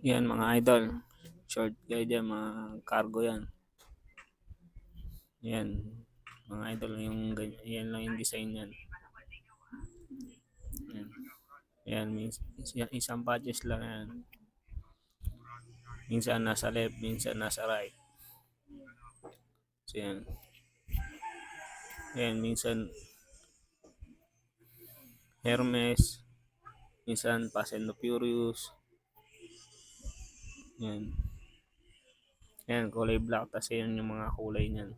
Yan mga idol. Short guide yan, mga cargo yan. Yan. Mga idol, yung ganyan, yan lang yung design yan. Yan. Yan, isang patches lang yan. Minsan nasa left, minsan nasa right. So yan. Yan, minsan Hermes, minsan Fast and the Furious. Yan. Yan, kulay black. Tapos yan yung mga kulay niyan.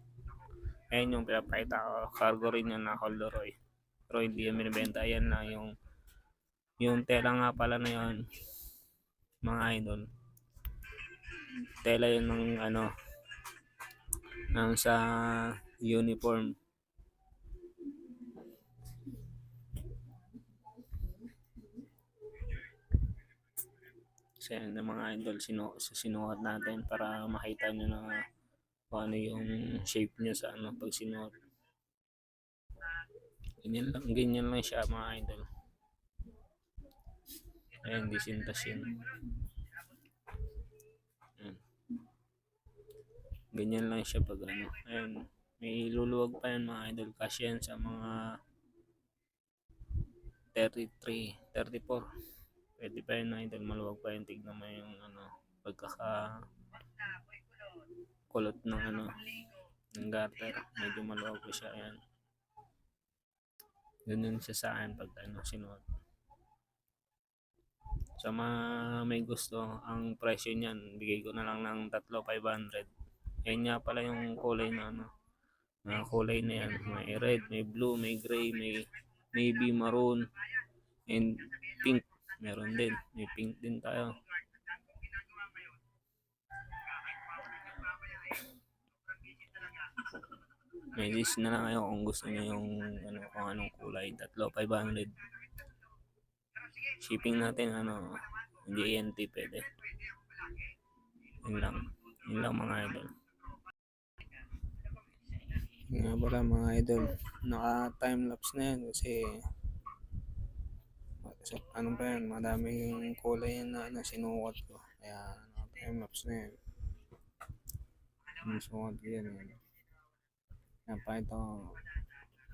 Ayan yung pinapakita ko. Cargo rin yan na Colderoy. Pero hindi yan binibenta. Yan na yung tela nga pala na yun, mga idol. Tela yun ng ng sa uniform. Kasi yan mga idol, sinukat natin para makita nyo na kung ano yung shape niya sa pag sinuot. Ganyan lang siya mga idol. Ayan, disintas yun. Ayan. Ganyan lang siya pag Ayan, may luluwag pa yan mga idol. Kasi yan sa mga 33, 34. Pwede pa yun idol, maluwag pa yun. Tignan mo yung pagkaka kulot ng ng garter. Medyo maluwag pa siya. Ayan. Ganun siya sa akin pag sinuot. Sa mga may gusto, ang presyo niyan, bigay ko na lang ng 3,500. Yan nga pala yung kulay na mga kulay na yan. May red, may blue, may gray, may navy, maroon, and pink. Meron din. May pink din tayo. May list na lang kayo kung gusto niyo yung kung anong kulay. 3,500. Shipping natin hindi ENT pwede. Yun lang. Yun lang mga idol. Nga pala mga idol, naka time lapse na yan kasi pa yan, madaming kulay yan na sinukat ko, kaya naka time lapse na yan. Sinukat ko yan. Napakita ko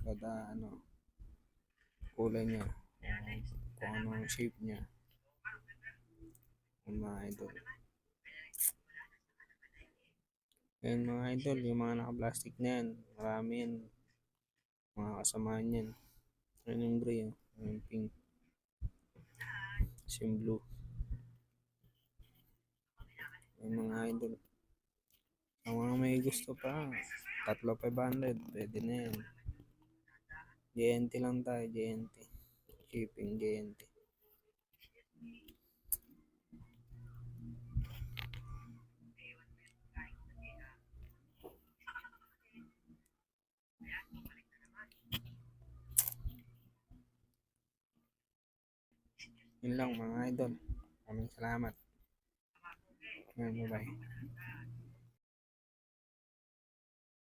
kada kulay niya, kung anong shape niya, mga idol. Ayan mga idol, yung mga naka-plastic na yan, marami yan, mga kasamaan yan. Ayan yung gray, yung pink, yung blue. Ayan mga idol. Ang mga may gusto pa, 3,500, pwede na yan. JNT lang tayo, JNT. Shipping JNT. Yun lang mga idol. Maraming salamat. Bye bye.